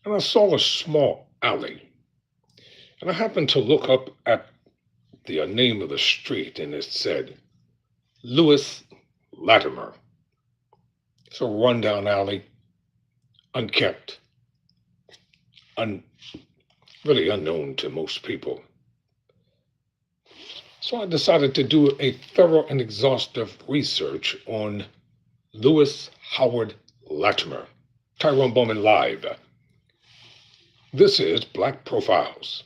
and I saw a small alley. And I happened to look up at the name of the street, and it said Lewis Latimer. It's a rundown alley, unkept, un, really unknown to most people. So I decided to do a thorough and exhaustive research on Lewis Howard Latimer. Tyrone Bowman Live. This is Black Profiles.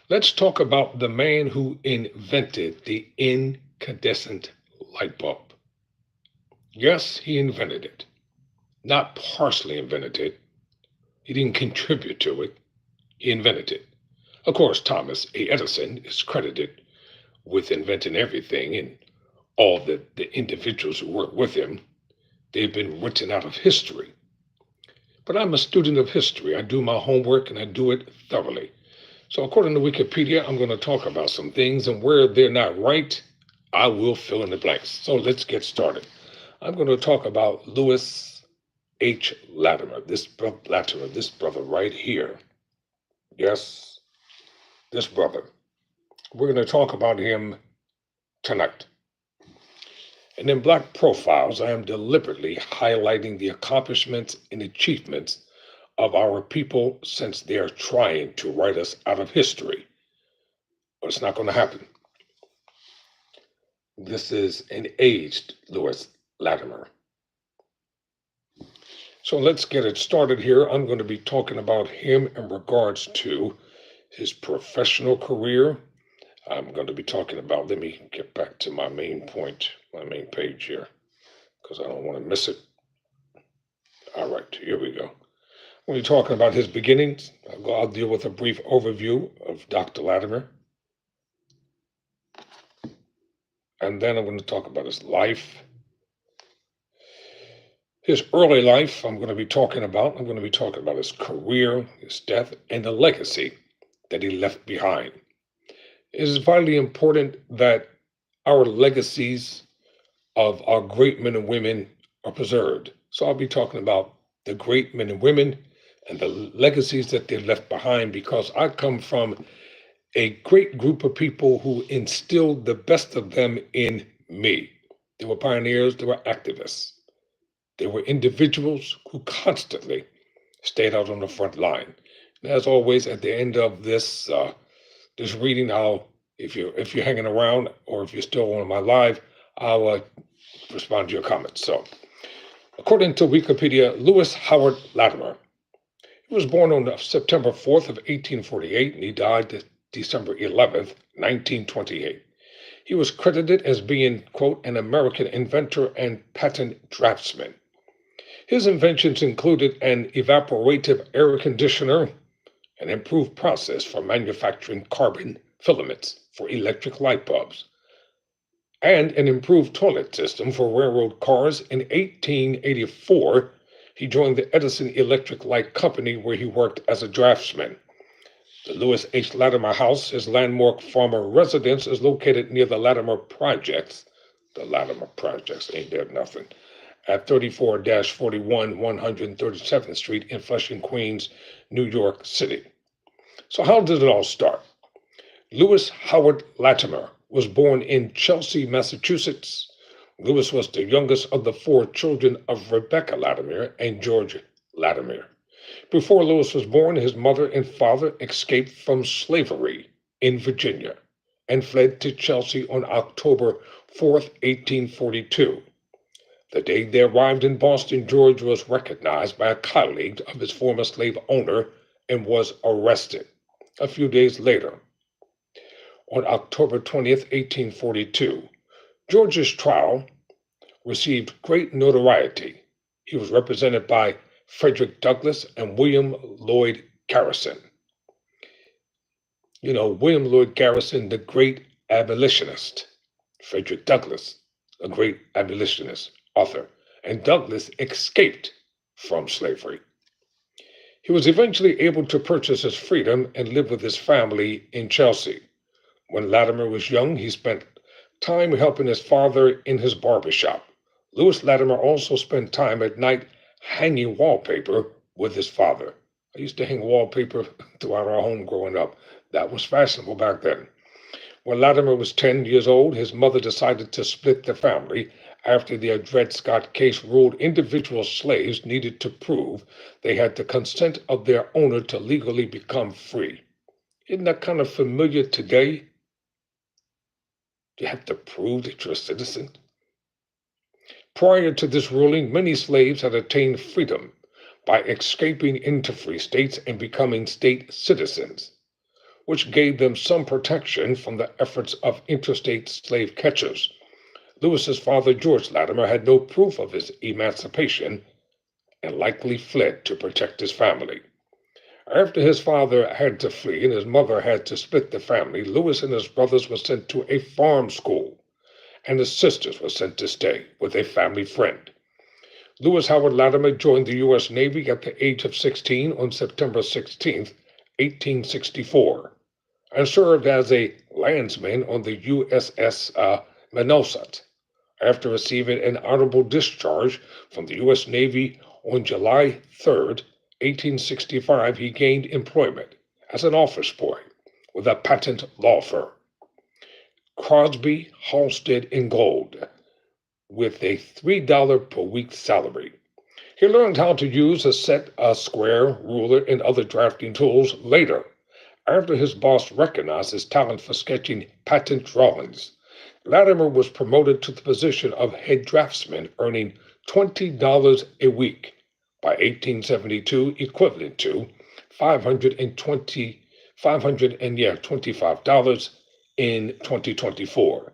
Let's talk about the man who invented the incandescent light bulb. Yes, he invented it. Not partially invented it. He didn't contribute to it. He invented it. Of course, Thomas A. Edison is credited with inventing everything, and all the individuals who work with him, they've been written out of history. But I'm a student of history. I do my homework and I do it thoroughly. So according to Wikipedia, I'm going to talk about some things, and where they're not right, I will fill in the blanks. So let's get started. I'm going to talk about Lewis H. Latimer, this brother right here. Yes, this brother. We're going to talk about him tonight. And in Black Profiles, I am deliberately highlighting the accomplishments and achievements of our people since they are trying to write us out of history. But it's not going to happen. This is an aged Lewis Latimer. So let's get it started here. I'm going to be talking about him in regards to his professional career. I'm going to be talking about, let me get back to my main point, my main page here, because I don't want to miss it. All right, here we go. When we're talking about his beginnings, I'll deal with a brief overview of Dr. Latimer. And then I'm going to talk about his life. His early life, I'm going to be talking about. I'm going to be talking about his career, his death, and the legacy that he left behind. It is vitally important that our legacies of our great men and women are preserved. So I'll be talking about the great men and women and the legacies that they left behind, because I come from a great group of people who instilled the best of them in me. They were pioneers, they were activists. They were individuals who constantly stayed out on the front line. And as always, at the end of this reading, if you're hanging around or if you're still on my live, I'll respond to your comments. So, according to Wikipedia, Lewis Howard Latimer, he was born on September 4th of 1848, and he died December 11th, 1928. He was credited as being, quote, an American inventor and patent draftsman. His inventions included an evaporative air conditioner, an improved process for manufacturing carbon filaments for electric light bulbs, and an improved toilet system for railroad cars. In 1884, he joined the Edison Electric Light Company, where he worked as a draftsman. The Lewis H. Latimer House, his landmark former residence, is located near the Latimer Projects. The Latimer Projects, ain't there nothing? At 34-41 137th Street in Flushing, Queens, New York City. So how did it all start? Lewis Howard Latimer was born in Chelsea, Massachusetts. Lewis was the youngest of the four children of Rebecca Latimer and George Latimer. Before Lewis was born, his mother and father escaped from slavery in Virginia and fled to Chelsea on October 4th, 1842. The day they arrived in Boston, George was recognized by a colleague of his former slave owner and was arrested. A few days later, on October 20th, 1842, George's trial received great notoriety. He was represented by Frederick Douglass and William Lloyd Garrison. You know, William Lloyd Garrison, the great abolitionist. Frederick Douglass, a great abolitionist author. And Douglass escaped from slavery. He was eventually able to purchase his freedom and live with his family in Chelsea. When Latimer was young, he spent time helping his father in his barber shop. Lewis Latimer also spent time at night hanging wallpaper with his father. I used to hang wallpaper throughout our home growing up. That was fashionable back then. When Latimer was 10 years old, his mother decided to split the family after the Dred Scott case ruled individual slaves needed to prove they had the consent of their owner to legally become free. Isn't that kind of familiar today? You have to prove that you're a citizen. Prior to this ruling, many slaves had attained freedom by escaping into free states and becoming state citizens, which gave them some protection from the efforts of interstate slave catchers. Lewis's father, George Latimer, had no proof of his emancipation and likely fled to protect his family. After his father had to flee and his mother had to split the family, Lewis and his brothers were sent to a farm school, and his sisters were sent to stay with a family friend. Lewis Howard Latimer joined the U.S. Navy at the age of 16 on September 16, 1864, and served as a landsman on the USS Minnesota. After receiving an honorable discharge from the U.S. Navy on July 3, 1865, he gained employment as an office boy with a patent law firm, Crosby, Halstead and Gold, with a $3 per week salary. He learned how to use a set, a square, ruler, and other drafting tools later, after his boss recognized his talent for sketching patent drawings. Latimer was promoted to the position of head draftsman, earning $20 a week by 1872, equivalent to 520, 25 in 2024.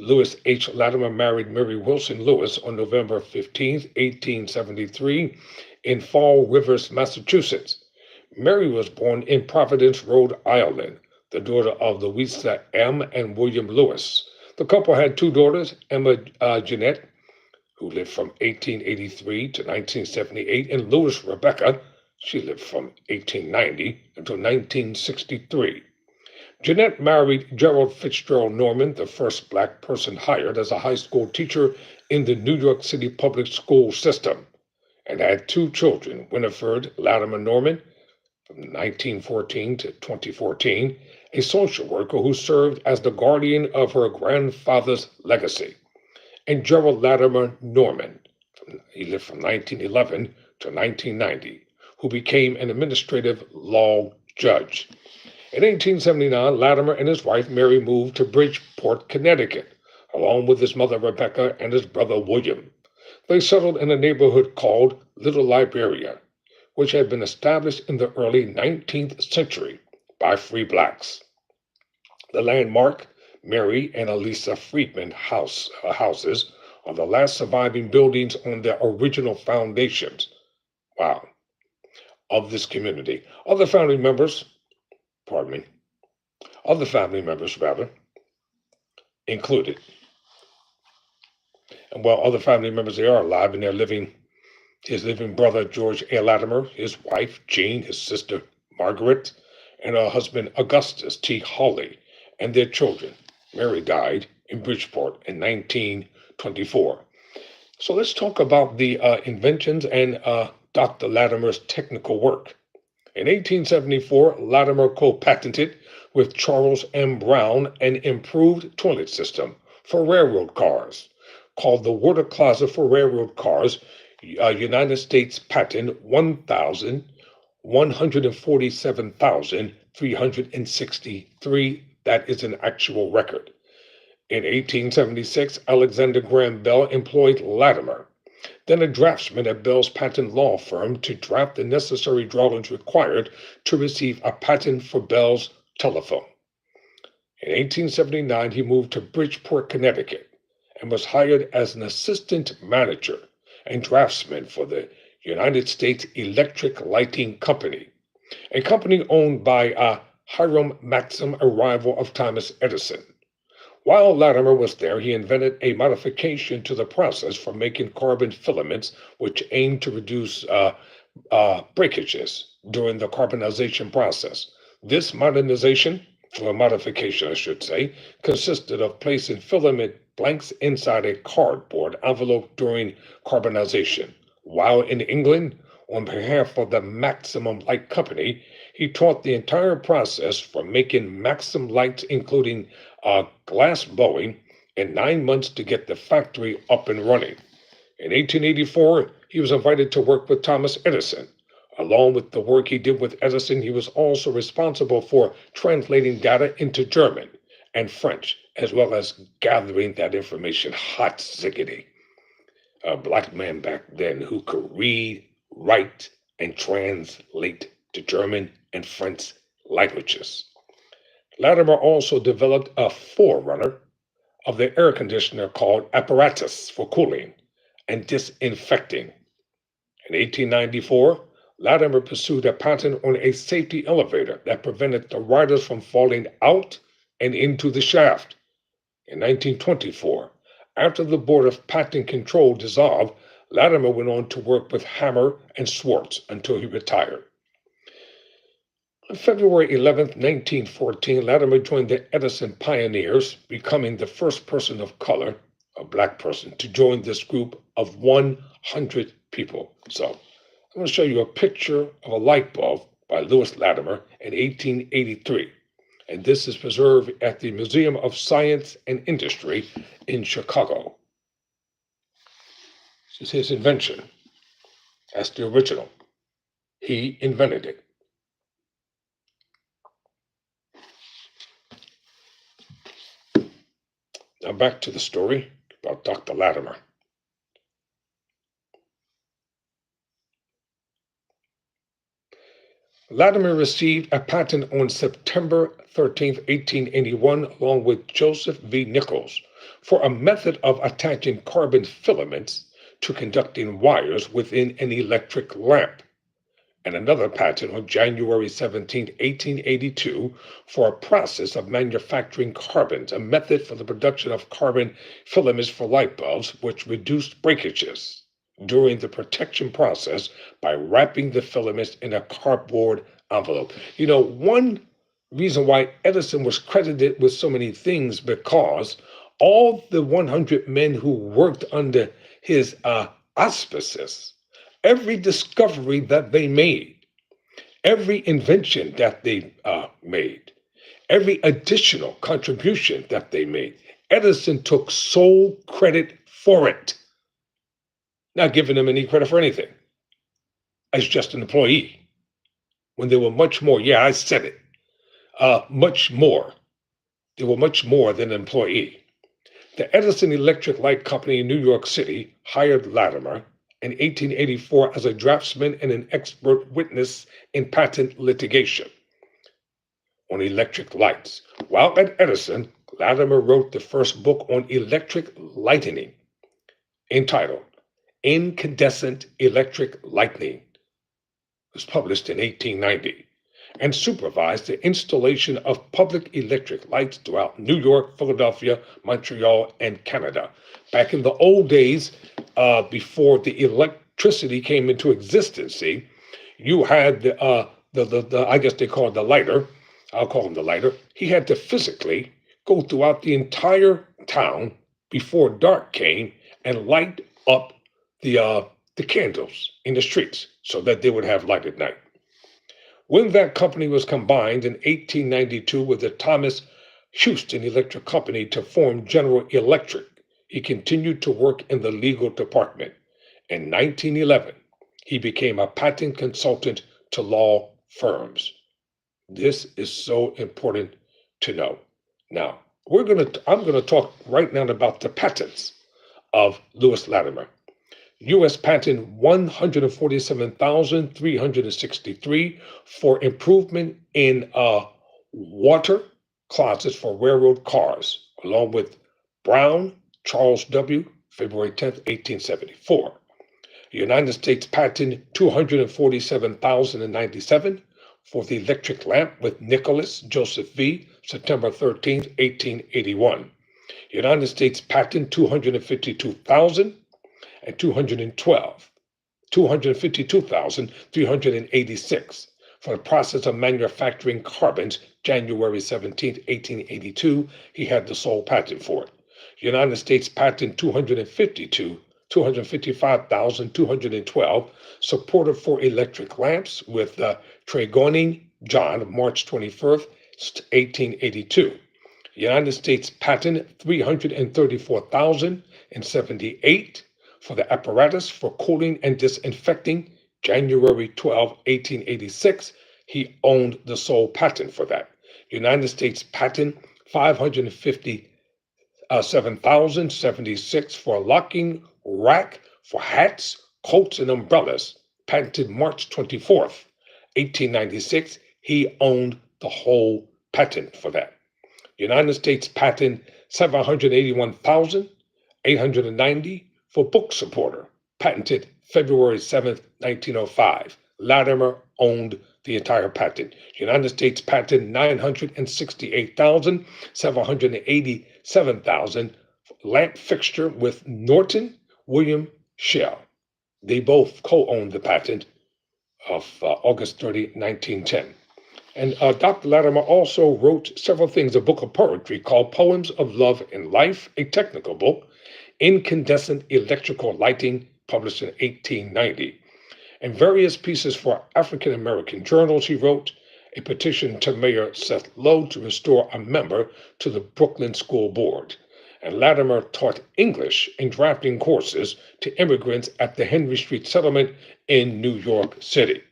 Lewis H. Latimer married Mary Wilson Lewis on November 15, 1873, in Fall Rivers, Massachusetts. Mary was born in Providence, Rhode Island, the daughter of Louisa M. and William Lewis. The couple had two daughters, Emma Jeanette, who lived from 1883 to 1978, and Lewis Rebecca. She lived from 1890 until 1963. Jeanette married Gerald Fitzgerald Norman, the first black person hired as a high school teacher in the New York City public school system, and had two children, Winifred Latimer Norman, from 1914 to 2014, a social worker who served as the guardian of her grandfather's legacy, and Gerald Latimer Norman, he lived from 1911 to 1990, who became an administrative law judge. In 1879, Latimer and his wife Mary moved to Bridgeport, Connecticut, along with his mother Rebecca and his brother William. They settled in a neighborhood called Little Liberia, which had been established in the early 19th century by free blacks. The landmark Mary and Elisa Friedman houses are the last surviving buildings on their original foundations. Wow. Of this community. Other family members rather, included. And while other family members they are alive and they're living, his living brother George A. Latimer, his wife Jean, his sister Margaret, and her husband Augustus T. Hawley, and their children. Mary died in Bridgeport in 1924. So let's talk about the inventions and Dr. Latimer's technical work. In 1874, Latimer co-patented with Charles M. Brown an improved toilet system for railroad cars, called the water closet for railroad cars, United States Patent 1,147,363. That is an actual record. In 1876, Alexander Graham Bell employed Latimer, then a draftsman at Bell's patent law firm, to draft the necessary drawings required to receive a patent for Bell's telephone. In 1879, he moved to Bridgeport, Connecticut, and was hired as an assistant manager and draftsman for the United States Electric Lighting Company, a company owned by Hiram Maxim, a rival of Thomas Edison. While Latimer was there, he invented a modification to the process for making carbon filaments, which aimed to reduce breakages during the carbonization process. This modernization, or modification, I should say, consisted of placing filament blanks inside a cardboard envelope during carbonization. While in England, On behalf of the Maximum Light Company, he taught the entire process from making Maxim lights, including glass blowing, in 9 months to get the factory up and running. In 1884, he was invited to work with Thomas Edison. Along with the work he did with Edison, he was also responsible for translating data into German and French, as well as gathering that information hot ziggity. A black man back then who could read, write, and translate to German and French languages. Latimer also developed a forerunner of the air conditioner called apparatus for cooling and disinfecting. In 1894, Latimer pursued a patent on a safety elevator that prevented the riders from falling out and into the shaft. In 1924, after the Board of Patent Control dissolved, Latimer went on to work with Hammer and Schwartz until he retired. On February 11, 1914, Latimer joined the Edison Pioneers, becoming the first person of color, a black person, to join this group of 100 people. So I'm going to show you a picture of a light bulb by Louis Latimer in 1883. And this is preserved at the Museum of Science and Industry in Chicago. This is his invention. That's the original. He invented it. Now back to the story about Dr. Latimer. Latimer received a patent on September 13, 1881, along with Joseph V. Nichols, for a method of attaching carbon filaments to conducting wires within an electric lamp, and another patent on January 17, 1882, for a process of manufacturing carbons, a method for the production of carbon filaments for light bulbs, which reduced breakages during the protection process by wrapping the filaments in a cardboard envelope. You know, one reason why Edison was credited with so many things, because all the 100 men who worked under his auspices, every discovery that they made, every invention that they made, every additional contribution that they made, Edison took sole credit for it. Not giving them any credit for anything as just an employee, when they were much more. Yeah, I said it. Much more. They were much more than an employee. The Edison Electric Light Company in New York City hired Latimer in 1884 as a draftsman and an expert witness in patent litigation on electric lights. While at Edison, Latimer wrote the first book on electric lighting, entitled Incandescent Electric Lighting. It was published in 1890, and supervised the installation of public electric lights throughout New York, Philadelphia, Montreal, and Canada. Back in the old days, before the electricity came into existence, you had the I guess they call it the lighter. I'll call him the lighter. He had to physically go throughout the entire town before dark came and light up the candles in the streets so that they would have light at night. When that company was combined in 1892 with the Thomas Houston Electric Company to form General Electric, he continued to work in the legal department. In 1911, he became a patent consultant to law firms. This is so important to know. Now, I'm going to talk right now about the patents of Louis Latimer. U.S. Patent 147,363 for improvement in water closets for railroad cars, along with Brown, Charles W., February 10th, 1874. United States Patent 247,097 for the electric lamp with Nicholas Joseph V., September 13th, 1881. United States Patent 252,000 and 252,386 for the process of manufacturing carbons, January 17, 1882. He had the sole patent for it. United States Patent 252 255,212, supported for electric lamps with Tregoning John, March 21st, 1882. United States patent 334,078 for the apparatus for cooling and disinfecting, January 12, 1886. He owned the sole patent for that. United States patent 557,076 for a locking rack for hats, coats, and umbrellas, patented March 24th, 1896. He owned the whole patent for that. United States patent 781,890 for book supporter, patented February 7th, 1905. Latimer owned the entire patent. United States patent 968,787,000 lamp fixture with Norton William Shell. They both co-owned the patent of August 30, 1910. And Dr. Latimer also wrote several things, a book of poetry called Poems of Love and Life, a technical book, Incandescent Electrical Lighting, published in 1890. And various pieces for African American journals he wrote, a petition to Mayor Seth Low to restore a member to the Brooklyn School Board. And Latimer taught English and drafting courses to immigrants at the Henry Street Settlement in New York City.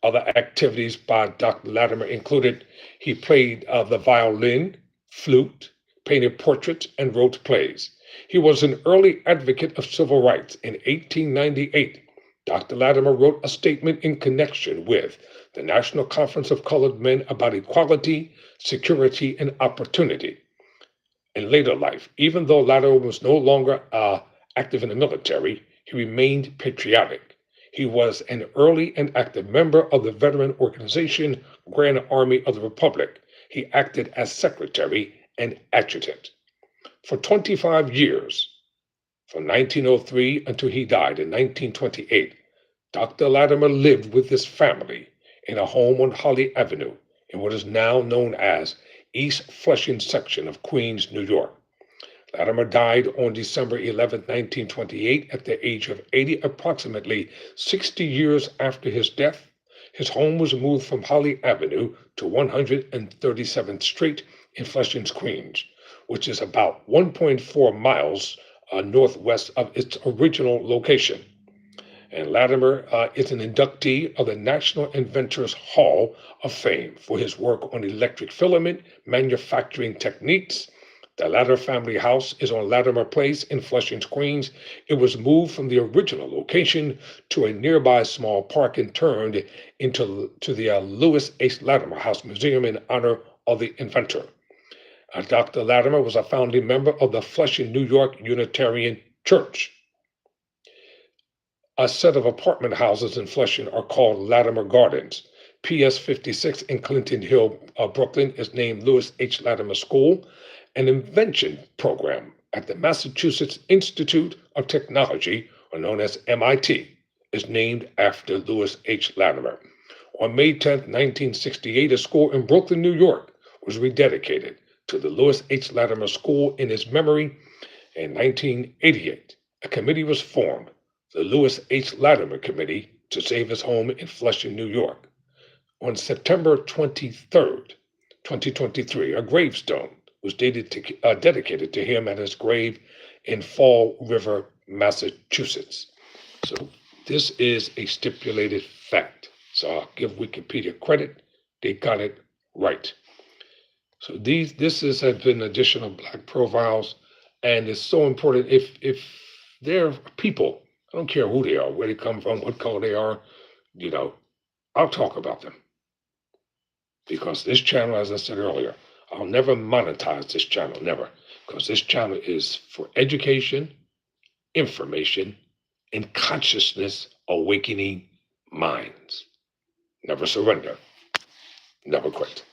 Other activities by Dr. Latimer included he played the violin, flute, painted portraits, and wrote plays. He was an early advocate of civil rights. In 1898, Dr. Latimer wrote a statement in connection with the National Conference of Colored Men about equality, security, and opportunity. In later life, even though Latimer was no longer active in the military, he remained patriotic. He was an early and active member of the veteran organization Grand Army of the Republic. He acted as secretary and adjutant. For 25 years, from 1903 until he died in 1928, Dr. Latimer lived with his family in a home on Holly Avenue in what is now known as East Flushing section of Queens, New York. Latimer died on December 11, 1928, at the age of 80, approximately 60 years after his death. His home was moved from Holly Avenue to 137th Street in Flushing, Queens, which is about 1.4 miles northwest of its original location. And Latimer is an inductee of the National Inventors Hall of Fame for his work on electric filament manufacturing techniques. The Latimer family house is on Latimer Place in Flushing, Queens. It was moved from the original location to a nearby small park and turned into the Lewis H. Latimer House Museum in honor of the inventor. Dr. Latimer was a founding member of the Flushing, New York Unitarian Church. A set of apartment houses in Flushing are called Latimer Gardens. PS 56 in Clinton Hill, Brooklyn is named Lewis H. Latimer School. An invention program at the Massachusetts Institute of Technology, or known as MIT, is named after Lewis H. Latimer. On May 10, 1968, a school in Brooklyn, New York was rededicated to the Lewis H. Latimer School in his memory. In 1988, a committee was formed, the Lewis H. Latimer Committee, to save his home in Flushing, New York. On September 23rd, 2023, a gravestone was dedicated to him at his grave in Fall River, Massachusetts. So this is a stipulated fact. So I'll give Wikipedia credit. They got it right. So this has been additional Black profiles, and it's so important. If they're people, I don't care who they are, where they come from, what color they are, I'll talk about them. Because this channel, as I said earlier, I'll never monetize this channel, never. Because this channel is for education, information, and consciousness awakening minds. Never surrender. Never quit.